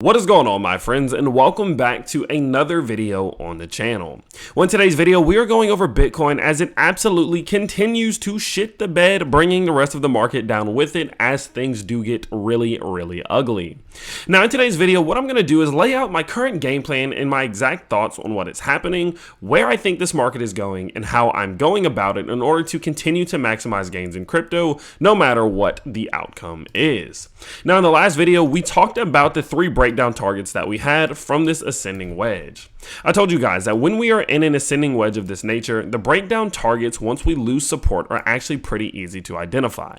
What is going on, my friends, and welcome back to another video on the channel. Well, in today's video, we are going over Bitcoin as it absolutely continues to shit the bed, bringing the rest of the market down with it as things do get really ugly. Now, in today's video, what I'm going to do is lay out my current game plan and my exact thoughts on what is happening, where I think this market is going, and how I'm going about it in order to continue to maximize gains in crypto, no matter what the outcome is. Now, in the last video, we talked about the three breakdown targets that we had from this ascending wedge. I told you guys that when we are in an ascending wedge of this nature, the breakdown targets once we lose support are actually pretty easy to identify.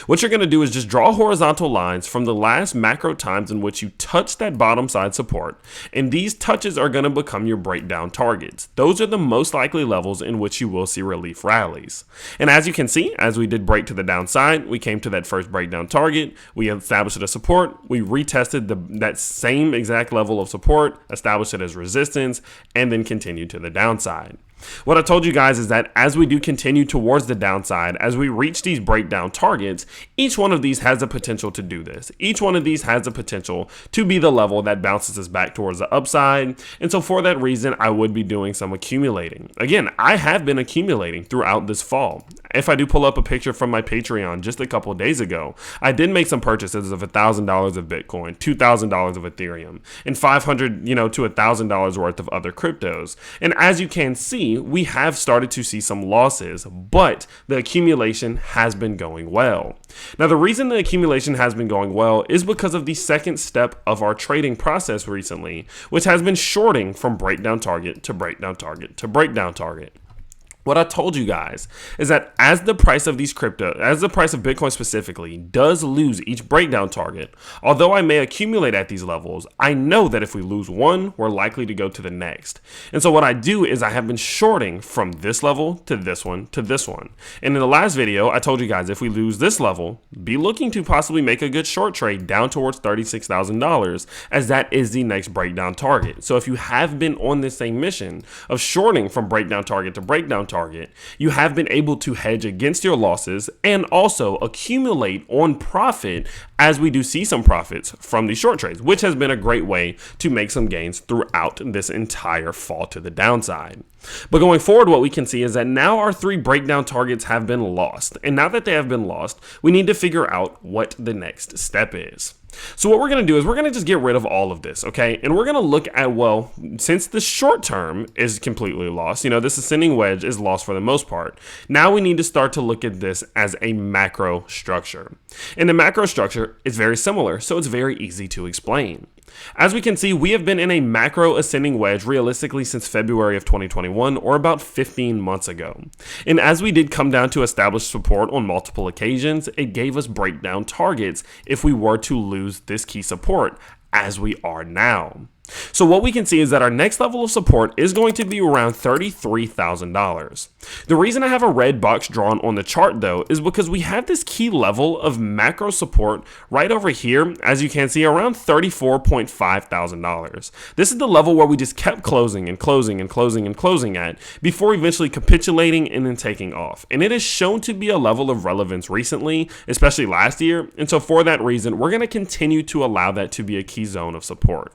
What you're going to do is just draw horizontal lines from the last macro times in which you touch that bottom side support, and these touches are going to become your breakdown targets. Those are the most likely levels in which you will see relief rallies. And as you can see, as we did break to the downside, we came to that first breakdown target, we established a support, we retested that same exact level of support, established it as resistance, and then continued to the downside. What I told you guys is that as we do continue towards the downside, as we reach these breakdown targets, each one of these has the potential to do this. Each one of these has the potential to be the level that bounces us back towards the upside. And so for that reason, I would be doing some accumulating. Again, I have been accumulating throughout this fall. If I do pull up a picture from my Patreon just a couple of days ago, I did make some purchases of $1,000 of Bitcoin, $2,000 of Ethereum, and $500 to $1,000 worth of other cryptos. And as you can see, we have started to see some losses, but the accumulation has been going well. Now, the reason the accumulation has been going well is because of the second step of our trading process recently, which has been shorting from breakdown target to breakdown target to breakdown target. What I told you guys is that as the price of Bitcoin specifically does lose each breakdown target, although I may accumulate at these levels, I know that if we lose one, we're likely to go to the next. And so what I do is I have been shorting from this level to this one to this one. And in the last video, I told you guys if we lose this level, be looking to possibly make a good short trade down towards $36,000, as that is the next breakdown target. So if you have been on this same mission of shorting from breakdown target to breakdown target, you have been able to hedge against your losses and also accumulate on profit as we do see some profits from these short trades, which has been a great way to make some gains throughout this entire fall to the downside. But going forward, what we can see is that now our three breakdown targets have been lost. And now that they have been lost, we need to figure out what the next step is. So what we're going to do is we're going to just get rid of all of this, okay? And we're going to look at, well, since the short term is completely lost, this ascending wedge is lost for the most part. Now we need to start to look at this as a macro structure. And the macro structure is very similar, so it's very easy to explain. As we can see, we have been in a macro ascending wedge realistically since February of 2021, or about 15 months ago. And as we did come down to establish support on multiple occasions, it gave us breakdown targets if we were to lose this key support, as we are now. So what we can see is that our next level of support is going to be around $33,000. The reason I have a red box drawn on the chart though is because we have this key level of macro support right over here, as you can see, around $34,500. This is the level where we just kept closing and closing and closing and closing at before eventually capitulating and then taking off. And it is shown to be a level of relevance recently, especially last year. And so for that reason, we're going to continue to allow that to be a key zone of support.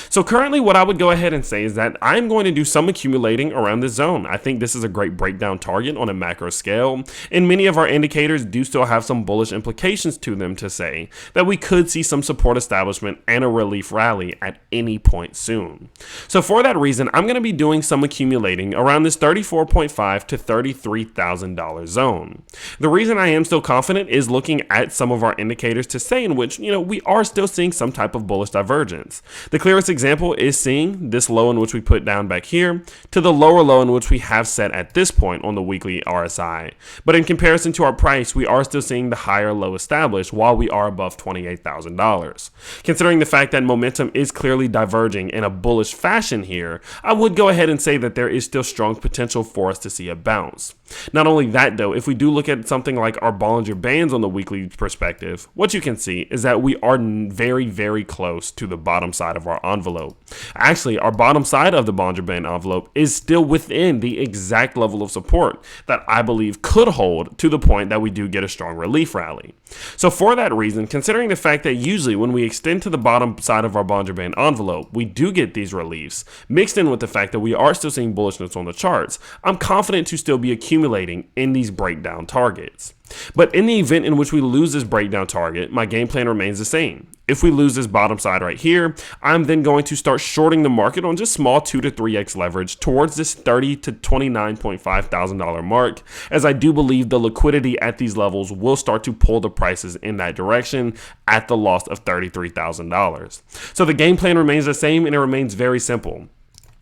So currently what I would go ahead and say is that I'm going to do some accumulating around this zone. I think this is a great breakdown target on a macro scale, and many of our indicators do still have some bullish implications to them to say that we could see some support establishment and a relief rally at any point soon. So for that reason, I'm going to be doing some accumulating around this $34,500 to $33,000 zone. The reason I am still confident is looking at some of our indicators to say in which, we are still seeing some type of bullish divergence. The clearest example is seeing this low in which we put down back here to the lower low in which we have set at this point on the weekly RSI. But in comparison to our price, we are still seeing the higher low established while we are above $28,000. Considering the fact that momentum is clearly diverging in a bullish fashion here, I would go ahead and say that there is still strong potential for us to see a bounce. Not only that though, if we do look at something like our Bollinger Bands on the weekly perspective, what you can see is that we are very close to the bottom side of our envelope. Actually, our bottom side of the Bollinger Band envelope is still within the exact level of support that I believe could hold to the point that we do get a strong relief rally. So for that reason, considering the fact that usually when we extend to the bottom side of our Bollinger Band envelope, we do get these reliefs, mixed in with the fact that we are still seeing bullishness on the charts, I'm confident to still be accumulating in these breakdown targets. But in the event in which we lose this breakdown target, my game plan remains the same. If we lose this bottom side right here, I'm then going to start shorting the market on just small 2 to 3x leverage towards this $30,000 to $29.5 thousand mark, as I do believe the liquidity at these levels will start to pull the prices in that direction at the loss of $33,000. So the game plan remains the same, and it remains very simple.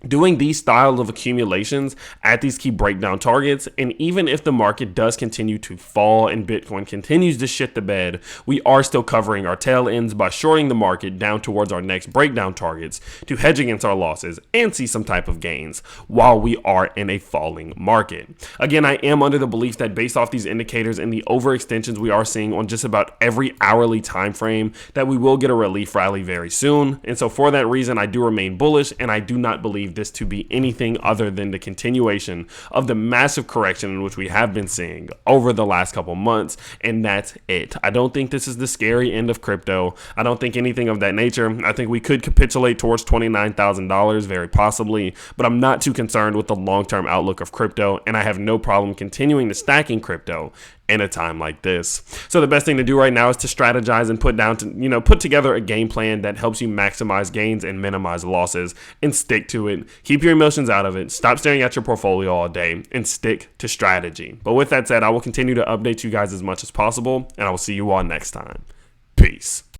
Doing these styles of accumulations at these key breakdown targets, and even if the market does continue to fall and Bitcoin continues to shit the bed, we are still covering our tail ends by shorting the market down towards our next breakdown targets to hedge against our losses and see some type of gains while we are in a falling market. Again, I am under the belief that based off these indicators and the overextensions we are seeing on just about every hourly time frame, that we will get a relief rally very soon. And so for that reason, I do remain bullish, and I do not believe this to be anything other than the continuation of the massive correction in which we have been seeing over the last couple months, and that's it. I don't think this is the scary end of crypto. I don't think anything of that nature. I think we could capitulate towards $29,000 very possibly, but I'm not too concerned with the long-term outlook of crypto, and I have no problem continuing to stack in crypto in a time like this. So the best thing to do right now is to strategize and put together a game plan that helps you maximize gains and minimize losses, and stick to it. Keep your emotions out of it. Stop staring at your portfolio all day and stick to strategy. But with that said, I will continue to update you guys as much as possible, and I will see you all next time. Peace.